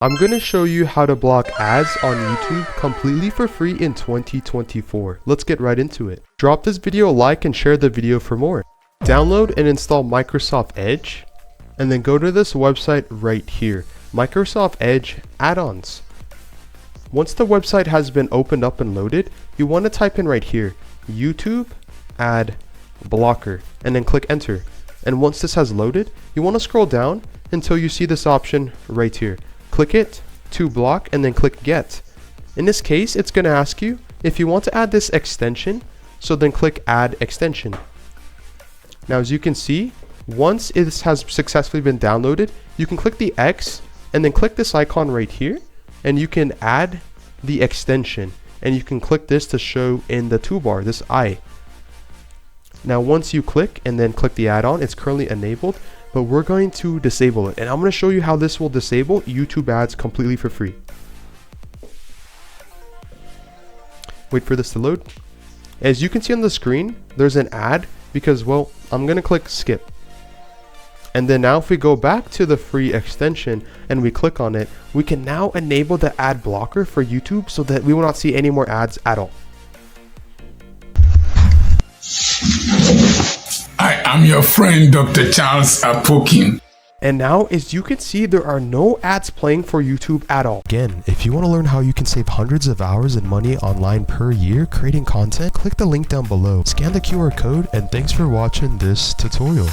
I'm going to show you how to block ads on YouTube completely for free in 2024. Let's get right into it. Drop this video a like and share the video for more. Download and install Microsoft Edge and then go to this website right here, Microsoft Edge add-ons. Once the website has been opened up and loaded, you want to type in right here, YouTube ad blocker, and then click enter. And once this has loaded, you want to scroll down until you see this option right here. Click it to block and then click get. In this case, it's going to ask you if you want to add this extension, so then click add extension. Now as you can see, once it has successfully been downloaded, you can click the X and then click this icon right here and you can add the extension, and you can click this to show in the toolbar, this I. Now once you click and then click the add-on, it's currently enabled, but we're going to disable it, and I'm going to show you how this will disable YouTube ads completely for free. Wait for this to load. As you can see on the screen, there's an ad because, well, I'm going to click skip. And then now if we go back to the free extension and we click on it, we can now enable the ad blocker for YouTube so that we will not see any more ads at all. I am your friend, Dr. Charles Apokin. And now, as you can see, there are no ads playing for YouTube at all. Again, if you want to learn how you can save hundreds of hours and money online per year creating content, click the link down below, scan the QR code, and thanks for watching this tutorial.